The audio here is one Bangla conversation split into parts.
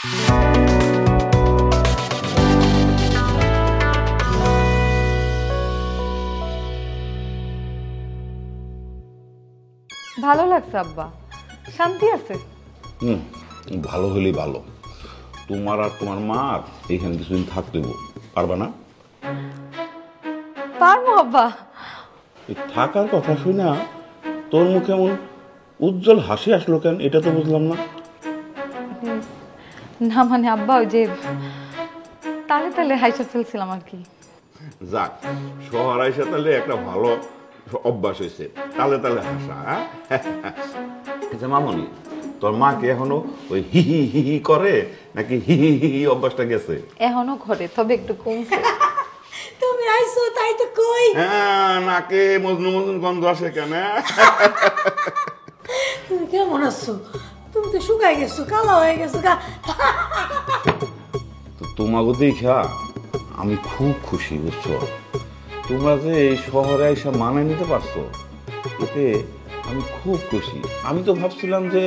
ভালো লাগছে আব্বা, শান্তি আছে। ভালো হলেই ভালো। তোমার আর তোমার মার এইখানে কিছুদিন থাকতে পারবা না? পারবো আব্বা। থাকার কথা শুনা তোর মুখে এমন উজ্জ্বল হাসি আসলো কেন, এটা তো বুঝলাম না। না মানে আব্বা ওই যে তালে তালে হাইসা ফেলছিলাম আর কি। যাক, শহর আইসা তাহলে একটা ভালো অভ্যাস হয়েছে, তালে তালে হাসা। আচ্ছা মামনি, তোর মা কি এখনো ওই হি হি হি হি করে নাকি হি হি হি হি অভ্যাসটা গেছে? এখনো ঘরে, তবে একটু কমছে। তুমি আইছো তাই তো কই। হ্যাঁ, নাকে মজনু মজনু গন্ধ আসে কেন? তুমি কেমন আছো? তুমি তো শুকাই গেছো, কালো হয়ে গেছো গা। তোমাকে দেখা আমি খুব খুশি, বুঝছো? তোমরা যে এই শহরে এসে মানায় নিতে পারছো, এতে আমি খুব খুশি। আমি তো ভাবছিলাম যে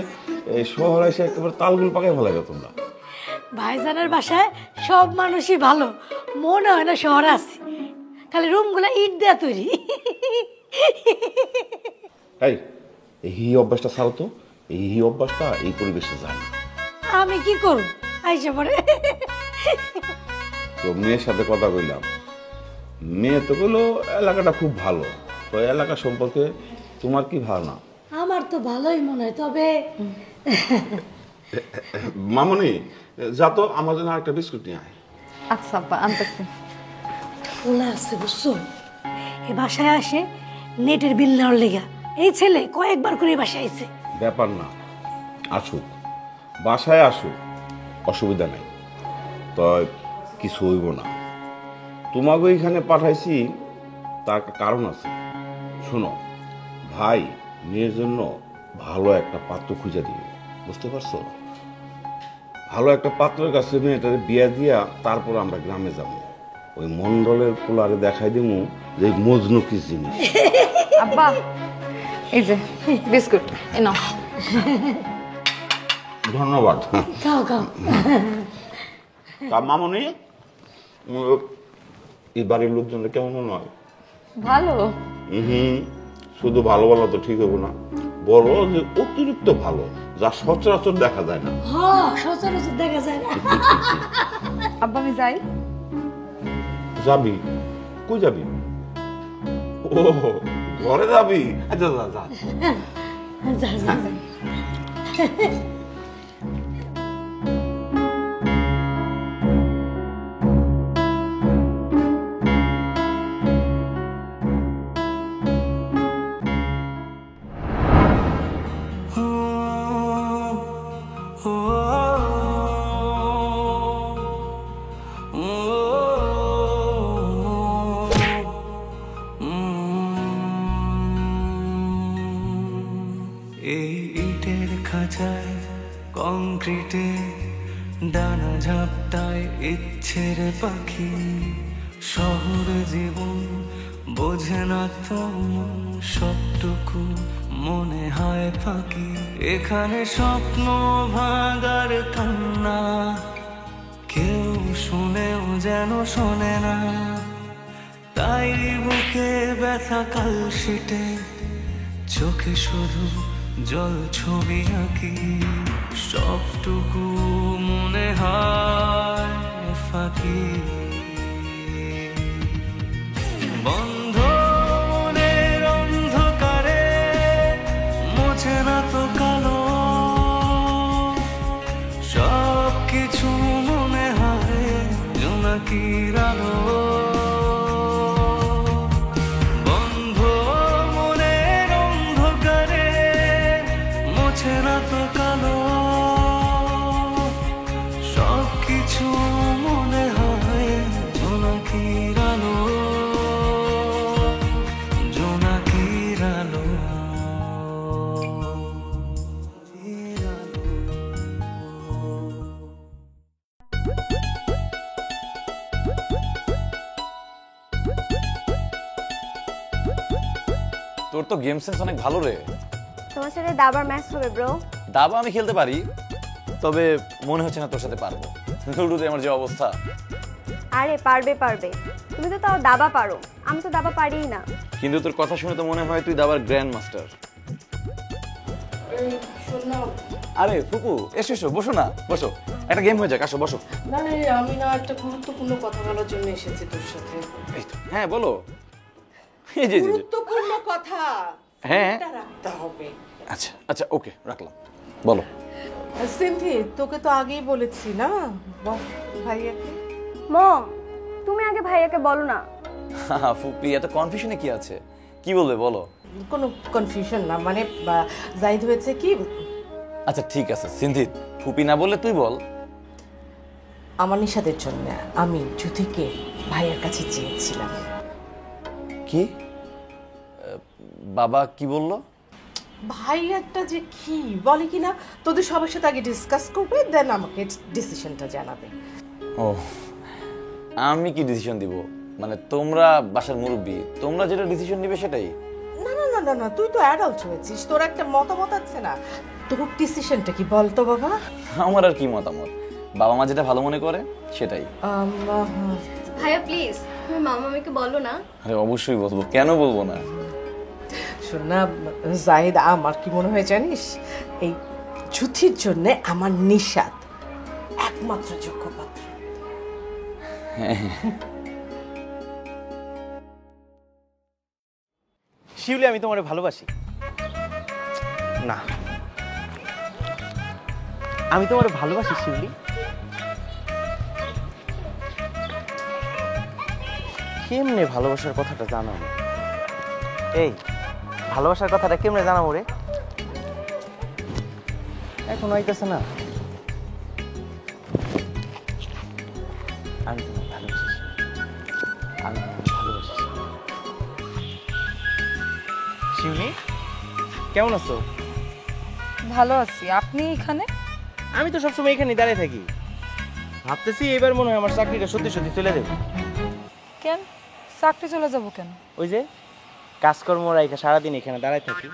এই শহরে এসে একেবারে তালগুল পাকায় ফেলাবে তোমরা। ভাইজানের বাসায় সব মানুষই ভালো, মনে হয় না শহরে আছি, খালি রুমগুলো ইট দেয়া তৈরি। এই এই অভ্যাসটা ছাড়ো তো, এই অভ্যাসটা এই পরিবেশে যায় না। আমি কি করব আইসা পরে? তো মেয়ের সাথে কথা কইলাম, মেয়ে তো বললো এলাকাটা খুব ভালো। তো এলাকা সম্পর্কে তোমার কি ধারণা? আমার তো ভালোই মনে হয়, তবে মামনি যা তো আমার জন্য একটা বিস্কুট নিয়ে আয়। আচ্ছা আব্বা, আনতেছি। ওলা আছে বুঝছো, এ বাসায় আসে নেটের বিল নেওয়ার লেগা। এই ছেলে কয়েকবার করে বাসায় আইছে। ব্যাপার না, আসুক, বাসায় আসুক, অসুবিধা নেই। তো কিছু হইব না। তোমাকে এখানে পাঠাইছি তার কারণ আছে। শোনো ভাই, মেয়ের জন্য ভালো একটা পাত্র খুঁজে দিবে, বুঝতে পারছো? ভালো একটা পাত্রের কাছে মেয়েটারে বিয়ে দিয়া তারপর আমরা গ্রামে যাব। ওই মন্ডলের পোলারে দেখাই দিমু যে মজনু কি জিনিস। আব্বা এই যে বিস্কুট, এ নাও। ধন্যবাদ। খাও খাও। তা মামনি, এই বাড়ির লোকজনের কেমন মনে হয়? ভালো। শুধু ভালো বলা তো ঠিক হবো না, বলো যে অতিরিক্ত ভালো, যা সচরাচর দেখা যায় না। হ্যাঁ, সচরাচর দেখা যায় না। আব্বা আমি যাই। যাবি? কই যাবি? ও, ঘরে যাবি? আচ্ছা যা যা। যা যা যা। এই ইটের খাঁচায় কংক্রিটে ডানা ঝাপটায় ইচ্ছের পাখি। শহর জীবন বোঝে না তো, সবটুকু মনে হয় ফাঁকি। এখানে স্বপ্ন ভাঙার কান্না কেউ শুনেও যেন শোনে না। তাই বুকে ব্যথা কালশিটে, চোখে শুধু জল ছবি আঁকি। সবটুকু মনে হয় ফাঁকি। বন্ধ মনের অন্ধকারে মোছে না তো কালো, সব কিছু মনে হয় জোনাকির আলো। তোর তো গেম সেন্স অনেক ভালো রে। তোমার সাথে দাবার ম্যাচ হবে ব্রো। দাবা আমি খেলতে পারি, তবে মনে হচ্ছে না তোর সাথে পারবো। লুডোতে আমার যে অবস্থা। আরে পারবে পারবে, তুমি তো তাও দাবা পারো, আমি তো দাবা পারিই না। কিন্তু তোর কথা শুনে তো মনে হয় তুই দাবার গ্র্যান্ড মাস্টার। আরে ফুপু, এসো এসো, বসো না, বসো, একটা গেম হয়ে যাক, আসো বসো। না রে, আমি না একটা গুরুত্বপূর্ণ কথা বলার জন্য এসেছি তোর সাথে। এই তো, হ্যাঁ বলো। এই যে গুরুত্বপূর্ণ কথা, হ্যাঁ এটা রাখতে হবে। আচ্ছা আচ্ছা, ওকে, রাখলাম, বলো। সিনথি, তোকে তো আগেই বলেছি না, বল ভাইয়াকে। মম, তুমি আগে ভাইয়াকে বলো না। ফুপি, এত কনফিউশনে কি আছে? কি বলবে বলো। কোনো কনফিউশন না, মানে জাহিদ হয়েছে কি, আচ্ছা ঠিক আছে সিনথি, ফুপি না বললে তুই বল। আমার নিশাদের জন্য আমি জ্যোতিকে ভাইয়ের কাছে চেয়েছিলাম। কি? বাবা কি বললো? ভাই একটা যে কি বলে কিনা, তোদের সবার সাথে আগে ডিসকাস করবে, দেন আমাকে ডিসিশনটা জানাবে। ও, আমি কি ডিসিশন দিব? মানে তোমরা বাসার মুরব্বী, তোমরা যেটা ডিসিশন নিবে সেটাই? না না না না না, তুই তো অ্যাডাল্ট হয়েছিস, তোর একটা মতামত আছে না, তোর ডিসিশনটা কি বলতো বাবা? আমার আর কি মতামত, বাবা মা যেটা ভালো মনে করে সেটাই। ভাইয়া প্লিজ, তুমি মামাকে বলো না। আরে অবশ্যই বলবো, কেন বলবো না। শোন না জাহিদ, আমার কি মনে হয় জানিস, এই জ্যোতির জন্য আমার নিশাদ একমাত্র যোগ্য পাত্র। শিউলি, আমি তোমারে ভালোবাসি না, আমি তোমারে ভালোবাসি শিউলি। কেমনে ভালোবাসার কথাটা জানাবো? এই ভালোবাসার কথাটা কেমনে জানাবো রে? এখন হইতেছে না। আমি তোমাকে ভালোবাসি, আমি তোমাকে ভালোবাসি। শিউলি, কেমন আছো? ভালো আছি, আপনি এখানে? আমি তো সবসময় এখানে দাঁড়িয়ে থাকি, ভাবতেছি এবার মনে হয় আমার চাকরিটা সত্যি সত্যি চলে দেবো। কেন চাকরি চলে যাব কেন? ওই যে কাজকর্ম রাইখা সারাদিন এখানে দাঁড়ায় থাকি।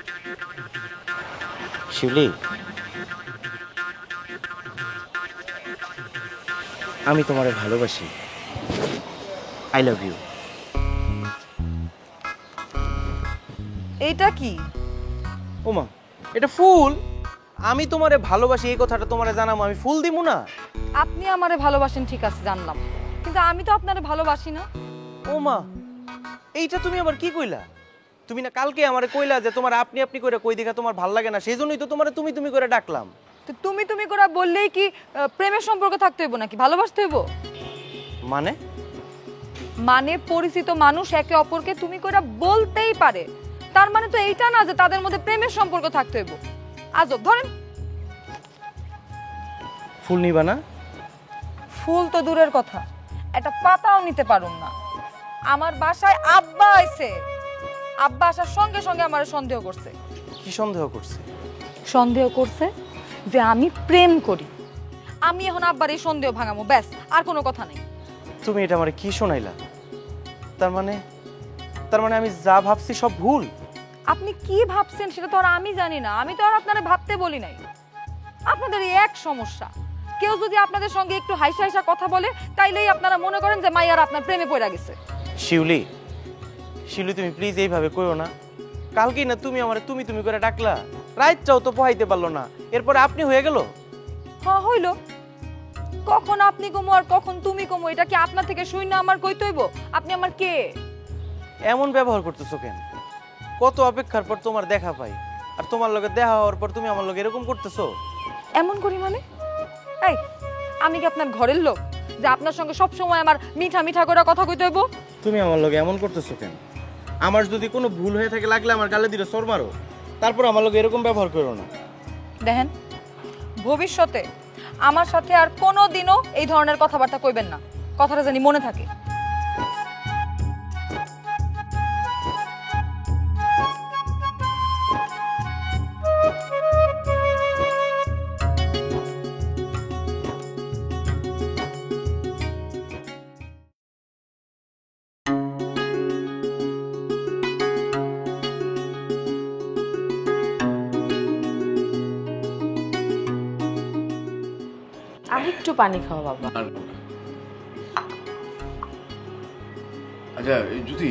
শিউলি, আমি তোমারে ভালোবাসি, আই লাভ ইউ। এইটা কি? ওমা, এটা ফুল। আমি তোমারে ভালোবাসি এই কথাটা তোমারে জানাবো, আমি ফুল দিব না? আপনি আমারে ভালোবাসেন ঠিক আছে, জানলাম, কিন্তু আমি তো আপনারে ভালোবাসি না। ওমা, এইটা তুমি আবার কি কইলা? তুমি না কালকে আমারে কইলা যে তোমার আপনি আপনি কইরা কই দেখা তোমার ভাল লাগে না, সেই জন্যই তো তোমারে তুমি তুমি করে ডাকলাম। তো তুমি তুমি করে বললেই কি প্রেমের সম্পর্ক থাকতে হইব নাকি ভালোবাসতে হইব? মানে মানে পরিচিত মানুষ একে অপরকে তুমি করে বলতেই পারে, তার মানে তো এইটা না যে তাদের মধ্যে প্রেমের সম্পর্ক থাকতে হইব। আজব, ধরেন ফুল নিবা না? ফুল তো দূরের কথা, একটা পাতাও নিতে পারুম না। আমার বাসায় আব্বা আইছে, আব্বা আসার সঙ্গে সঙ্গে আমার সন্দেহ করছে। কি সন্দেহ করছে? সন্দেহ করছে যে আমি প্রেম করি। আমি এখন আব্বার এই সন্দেহ ভাঙামো, ব্যাস, আর কোনো কথা নেই। তুমি এটা আমারে কি শোনাইলা? তার মানে আমি যা ভাবছি সব ভুল? আপনি কি ভাবছেন সেটা তো আর আমি জানি না, আমি তো আর আপনারা ভাবতে বলি নাই। আপনাদের এই এক সমস্যা, কেউ যদি আপনাদের সঙ্গে একটু হাইসা হাইসা কথা বলে তাইলেই আপনারা মনে করেন যে মাইয়ার আপনার প্রেমে পড়ে গেছে। শিউলি, শিউলি তুমি প্লিজ এইভাবে কইও না। কালকেই না তুমি আমারে তুমি তুমি করে ডাকলা, রাতটাও তো পোহাইতে পারলো না, এরপরে আপনি হয়ে গেল। হ্যাঁ হইল, কখন আপনি কমো আর কখন তুমি কমো এটা কি আপনার থেকে শুই না আমার কইতে হইব? আপনি আমার কে? এমন ব্যবহার করতেছো কেন? কত অপেক্ষার পর তোমার দেখা পাই, আর তোমার লগে দেখা হওয়ার পর তুমি আমার লগে এরকম করতেছো? এমন করি মানে? এই, আমি কি আপনার ঘরের লোক যে আপনার সঙ্গে সব সময় আমার মিঠা মিঠা করে কথা কইতে হইব? তুমি আমার লগে এমন করতেছো কেন? আমার যদি কোনো ভুল হয়ে থাকে লাগলে আমার গালে দিলে সর মারো, তারপর আমার লগে এরকম ব্যবহার করো না। দেখেন, ভবিষ্যতে আমার সাথে আর কোনো দিনও এই ধরনের কথাবার্তা কইবেন না, কথাটা জানি মনে থাকে। আরেকটু পানি খাও বাবা। আচ্ছা যদি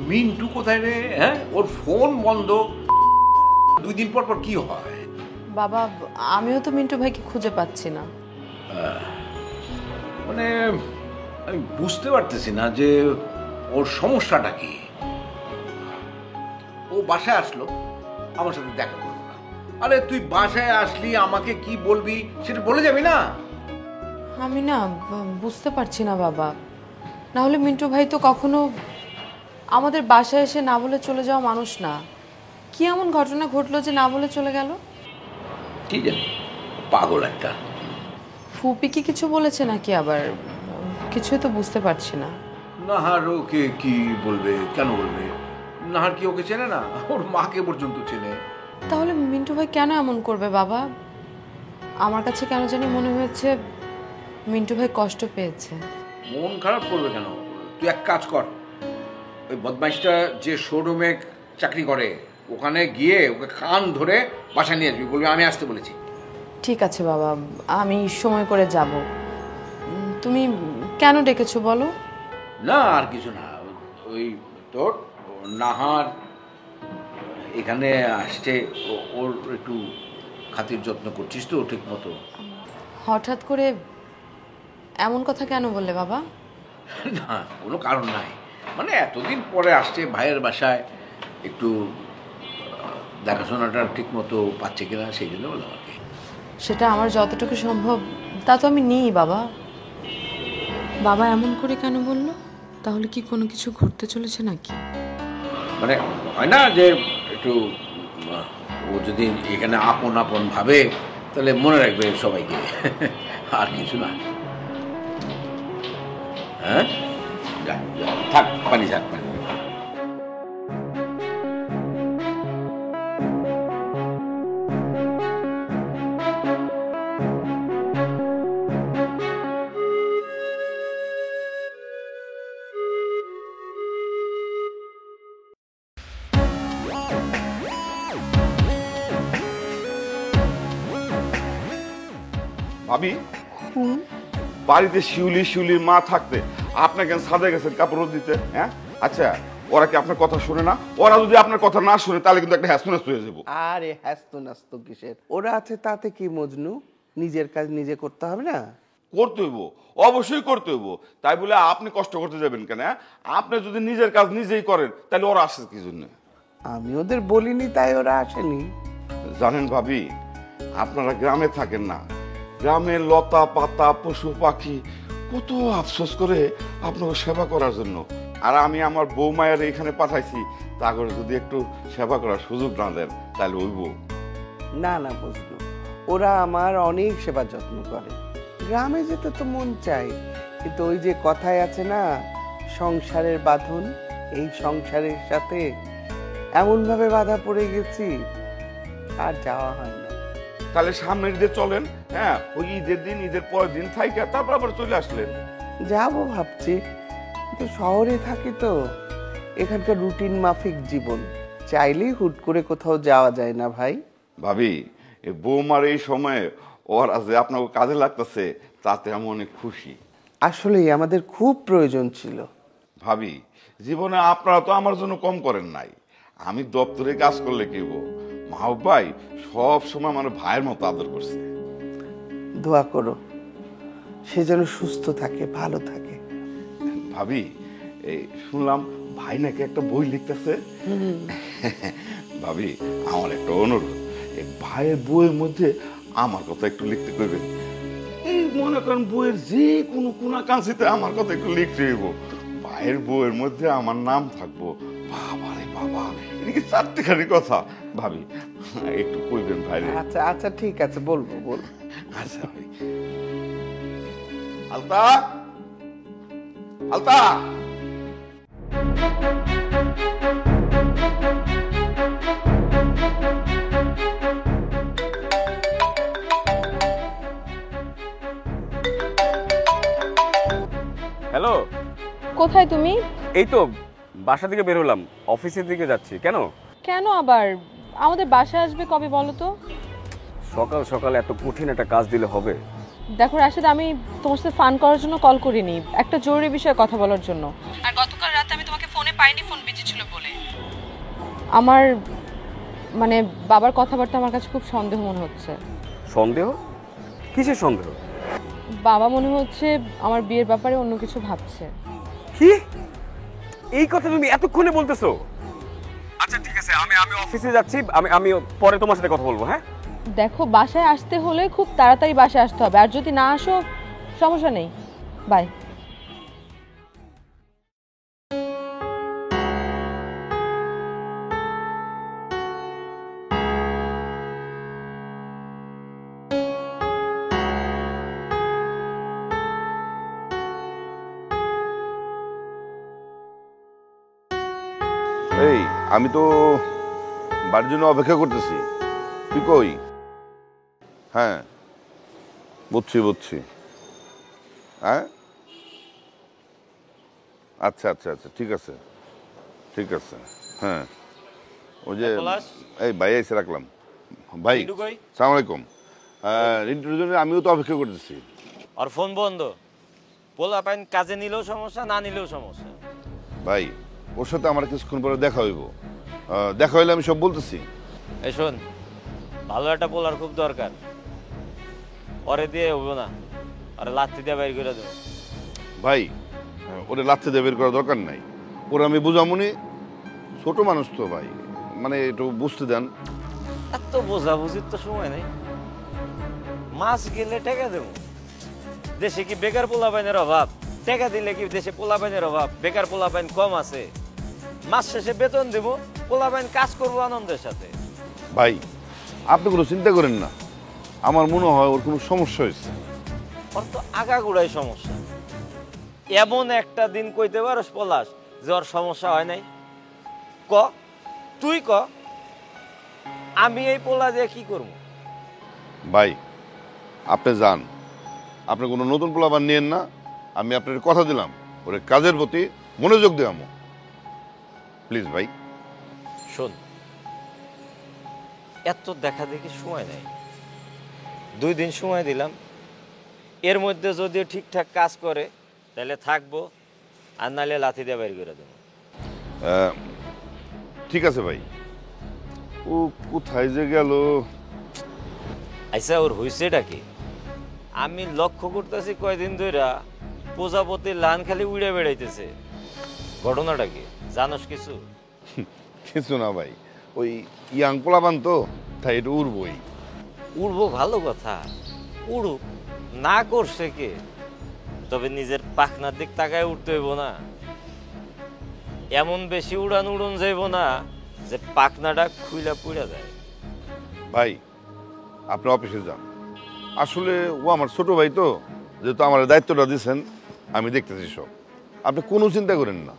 মিন্টু কোথায় রে? হ্যাঁ, ওর ফোন বন্ধ, 2 দিন পর পর কি হয়? বাবা আমিও তো মিন্টু ভাইকে খুঁজে পাচ্ছি না। মানে আমি বুঝতে পারতেছি না যে ওর সমস্যাটা কি। ও বাসায় আসলো, আমার সাথে দেখা করলো না। আরে তুই বাসায় আসলি, আমাকে কি বলবি সেটা বলে যাবি না? আমি না বুঝতে পারছি না বাবা, না হলে মিন্টু ভাই তো কখনো আমাদের বাসায় এসে না বলে চলে যাওয়া মানুষ না। কি এমন ঘটনা ঘটলো যে না বলে চলে গেল? কি জানি, পাগল একটা। ফুপি কি কিছু বলেছে নাকি আবার? কিছুই তো বুঝতে পারছি না। নাহার ওকে কি বলবে, কেন বলবে? নাহার কি ওকে চেনে না? ওর মাকে পর্যন্ত চেনে। তাহলে মিন্টু ভাই কেন এমন করবে বাবা? আমার কাছে কেন জানি মনে হয়েছে মিন্টু ভাই কষ্ট পেয়েছে। মন খারাপ করবে কেন? তুই এক কাজ কর, ওই বদমাইশটা যে শোরুমে চাকরি করে ওখানে গিয়ে ওকে কান ধরে বাসায় নিয়ে আসবি, বলবি আমি আসতে বলেছি। ঠিক আছে বাবা, আমি সময় করে যাব। তুমি কেন ডেকেছো বলো? না আর কিছু না, ওই তোর নাহার এখানে আসছে, ওর একটু খাতির যত্ন করছিস তো ঠিক মতো? হঠাৎ করে এমন কথা কেন বললে বাবা? না কোনো কারণ নাই, মানে এতদিন পরে আসছে ভাইয়ের বাসায়, একটু দেখাশোনাটা ঠিক মতো পাচ্ছে কিনা সেই জন্য বললাম আর কি। সেটা আমার যতটুকু সম্ভব তা তো আমি নিই বাবা। বাবা এমন করে কেন বললো? তাহলে কি কোনো কিছু ঘটতে চলেছে নাকি? মানে হয় না যে একটু ও যদি এখানে আপন আপন ভাবে তাহলে মনে রাখবে সবাইকে, আর কিছু না। হ্যাঁ থাক, পানি থাক, পানি। ভাবি, বাড়িতে শিউলির মা থাকতে আপনি কেন ছাদে গেছেন কাপড় রোদ দিতে? হ্যাঁ আচ্ছা, ওরা কি আপনার কথা শুনে না? ওরা যদি আপনার কথা না শুনে তাহলে কিন্তু একটা হ্যাস্ত হয়ে যাবো। আরে হ্যাস্ত নাস্ত কিসের? ওরা আছে তাতে কি মজনু? নিজের কাজ নিজে করতে হবে না? করতে হইব, অবশ্যই করতে হইব। তাই বলে আপনি কষ্ট করতে যাবেন কেন? আপনি যদি নিজের কাজ নিজেই করেন তাহলে ওরা আসে কি জন্য? আমি ওদের বলিনি তাই ওরা আসেনি। জানেন ভাবি, আপনারা গ্রামে থাকেন না, গ্রামের লতা পাতা পশু পাখি কত আফসোস করে আপনাকে সেবা করার জন্য। আর আমি আমার বৌমায়ের এখানে পাঠাইছি, তা করে যদি একটু সেবা করার সুযোগ না দেন তাহলে হইব না না বুঝলো, ওরা আমার অনেক সেবা যত্ন করে। গ্রামে যেতে তো মন চাই, কিন্তু ওই যে কথায় আছে না, সংসারের বাঁধন, এই সংসারের সাথে এমনভাবে বাধা পড়ে গেছি আর যাওয়া হয় না। তাহলে সামনের ঈদে চলেন। হ্যাঁ, ওই ঈদের দিন, ঈদের পরের দিন থাইকা তারপর আবার চলে আসলেন। যাবো ভাবছি, কিন্তু শহরে থাকি তো, এখানকার রুটিন মাফিক জীবন, চাইলেই হুট করে কোথাও যাওয়া যায় না ভাই। ভাবি, এই বৌমার এই সময়ে ওরা যে আপনাকে কাজে লাগতেছে তাতে আমি অনেক খুশি। আসলেই আমাদের খুব প্রয়োজন ছিল। ভাবি, জীবনে আপনারা তো আমার জন্য কম করেন নাই। আমি দপ্তরে কাজ করলে কি হবো, মাহবুব ভাই সব সময় আমার ভাইয়ের মতো আদর করছে। দোয়া করো সে যেন সুস্থ থাকে, ভালো থাকে। ভাবি, এই শুনলাম ভাই নাকি একটা বই লিখতেছে। ভাবি, আমার একটা অনুরোধ, এই ভাইয়ের বইয়ের মধ্যে আমার কথা একটু লিখতে করবেন। এই মনে করেন বইয়ের যে কোনো কোনা কাঁচিতে আমার কথা একটু লিখতে হইব। ভাইয়ের বইয়ের মধ্যে আমার নাম থাকবো। বাবা রে বাবা, এদিকে 4টি কথা। ভাবি একটু কইবেন ভাইরে। আচ্ছা আচ্ছা ঠিক আছে, বলবো বলবো। আচ্ছা ভাই। আলতা, আলতা। হ্যালো, কোথায় তুমি? এই তো বাসা থেকে বের হলাম, অফিসের দিকে যাচ্ছি। কেন? কেন আবার? আমাদের বাসায় আসবে কবে বলো তো? সকাল সকাল এত কঠিন একটা কাজ দিলে হবে? দেখো রাশেদ, আমি তোমার সাথে ফান করার জন্য কল করিনি, একটা জরুরি বিষয়ে কথা বলার জন্য। আর গতকাল রাতে আমি তোমাকে ফোনে পাইনি, ফোন বিজি ছিল বলে। আমার মানে বাবার কথাবার্তা আমার কাছে খুব সন্দেহ মনে হচ্ছে। সন্দেহ? কিসের সন্দেহ? বাবা মনে হচ্ছে আমার বিয়ের ব্যাপারে অন্য কিছু ভাবছে। কি? এই কথা তুমি এতক্ষণে বলতেছো? আচ্ছা ঠিক আছে, আমি অফিসে যাচ্ছি, আমি পরে তোমার সাথে কথা বলবো। হ্যাঁ দেখো, বাসায় আসতে হলে খুব তাড়াতাড়ি বাসায় আসতে হবে, আর যদি না আসো সমস্যা নেই, বাই। এই আমি তো বাড়ির জন্য অপেক্ষা করতেছি, তুই কই? হ্যাঁ বুঝছি। হ্যাঁ আচ্ছা, ঠিক আছে। হ্যাঁ ওই যে এই ভাই এসে রাখলাম। ভাই সালাম আলাইকুম। রিন্টুর জন্য আমিও তো অপেক্ষা করতেছি। আর ফোন বন্ধ, বলা পাইন কাজে নিলেও সমস্যা, না নিলেও সমস্যা। ভাই ওর সাথে আমার কিছুক্ষণ পরে দেখা হইব, দেখা হইলে আমি সব বলতেছি। এই শোন, ভালো একটা পোলার খুব দরকার, ওরে দিয়ে হইব না, আরে লাত্তি দিয়ে বাইর করে দেবো। ভাই ওরে লাচ্ছি দিয়ে বের করা দরকার নাই, ওরে আমি বুঝামুনি, ছোট মানুষ তো ভাই, মানে একটু বুঝতে দেন। এত বোঝাবুঝির তো সময় নেই, মাস গেলে টাকা দেবো। দেশে কি বেকার পোলাপাইনের অভাব? টাকা দিলে কি দেশে পোলাপাইনের অভাব? বেকার পোলাপাইন কম আছে, মাস শেষে বেতন দেবো, পোলাপাইন কাজ করবো আনন্দের সাথে। ভাই আপনি কোনো চিন্তা করেন না, আমার মনে হয় ওর কোনো সমস্যা হয়েছে। ওর তো আগাগোড়াই সমস্যা। এমন একটা দিন কইতে পারস পলাশ যে ওর সমস্যা হয় নাই? ক, তুই ক, আমি এই পোলা দিয়ে কি করবো? ভাই আপনি যান, আপনি কোনো নতুন পোলাপান নিয়েন না, আমি আপনার কথা দিলাম ওরে কাজের প্রতি মনোযোগ দেওয়াম, প্লিজ ভাই। শোন, এত দেখা দেখি সময় নেই, 2 দিন সময় দিলাম, এর মধ্যে যদি ঠিকঠাক কাজ করে তাহলে থাকবো, আর নাহলে লাথি দিয়ে বের করে দেবো। ঠিক আছে ভাই। ও কোথায় যে গেল? আচ্ছা, ওর হয়েছেটা কি? আমি লক্ষ্য করতেছি কয়দিন ধরে প্রজাপতির লান খালি উড়ে বেড়াইতেছে, ঘটনাটা কি জানোস কিছু? কিছু না ভাই, ওই ইয়াং পোলাপান তো, তাই এটা উড়বই। উড়বো ভালো কথা, উড়ুক, না করছে কে? তবে নিজের পাখনার দিক তাকায় উঠতে হইব না, এমন বেশি উড়ন যাইব না যে পাখনাটা খুইলা পুড়া যায়। ভাই আপনি অফিসে যান, আসলে ও আমার ছোট ভাই তো, যেহেতু আমার দায়িত্বটা দিয়েছেন আমি দেখতেছি সব, আপনি কোনো চিন্তা করেন না।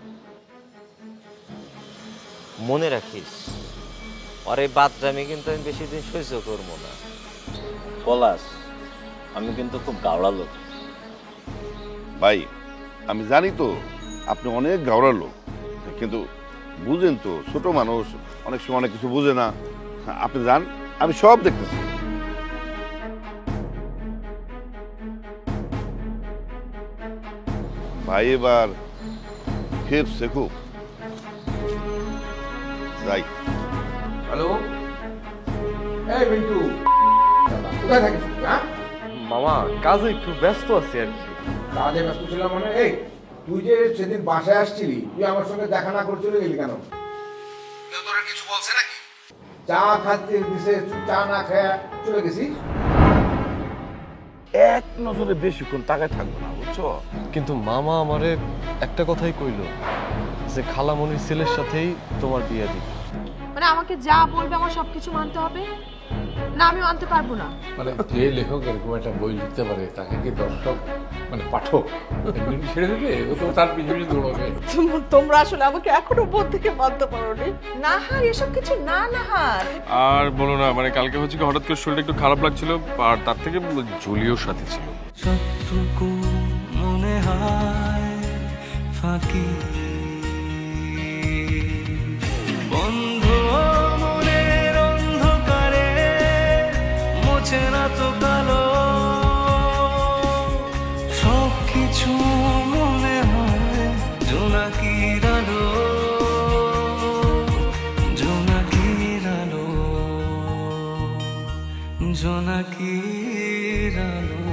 মনে রাখিস, আর এই বাদরামি কিন্তু আমি বেশি দিন সহ্য করবো না। পলাশ, আমি কিন্তু খুব গাওড়া লোক। ভাই আমি জানি তো আপনি অনেক গাওড়া লোক, কিন্তু বুঝেন তো ছোট মানুষ অনেক সময় অনেক কিছু বুঝে না। আপনি যান, আমি সব দেখতেছি। ভাই এবার খেপছে খুব। যাই। হ্যালো, এই মিন্টু, কোথায় থাকিস? হ্যাঁ মামা, কাজে একটু ব্যস্ত আছি আর কি। কাজে ব্যস্ত ছিলাম মানে? এই তুই যে সেদিন বাসায় আসছিলি, তুই আমার সঙ্গে দেখা না করে চলে গেলি কেন? কেউ তোর কিছু বলছে নাকি? চা খাচ্ছে দিছে, চা না খেয়ে চলে গেছিস? এক নজরে বেশিক্ষণ তাকায় থাকবো না, বুঝছো? কিন্তু মামা আমারে একটা কথাই কইল, যে খালামণির ছেলের সাথেই তোমার বিয়ে দিবে। মানে আমাকে যা বলবে আমার সবকিছু মানতে হবে? না, আমি মানতে পারবো না। মানে যে লেখক এরকম একটা বই লিখতে পারে তাকে কি দর্শক মানে পাঠক এমনি ছেড়ে দেবে? ও তো তার পিছনে দৌড়াবে। তোমরা আসলে আমাকে এখনো বোধ থেকে মানতে পারোনি। নাহার এসব কিছু না, নাহার আর বলো না, মানে কালকে হচ্ছে কি হঠাৎ করে শরীরটা একটু খারাপ লাগছিল, আর তার থেকে জুলিও সাথে ছিল। সবটুকু মনে হয় ফাঁকি, বন্ধ মনের অন্ধকারে মোছে না তো কালো জোনাকির আলো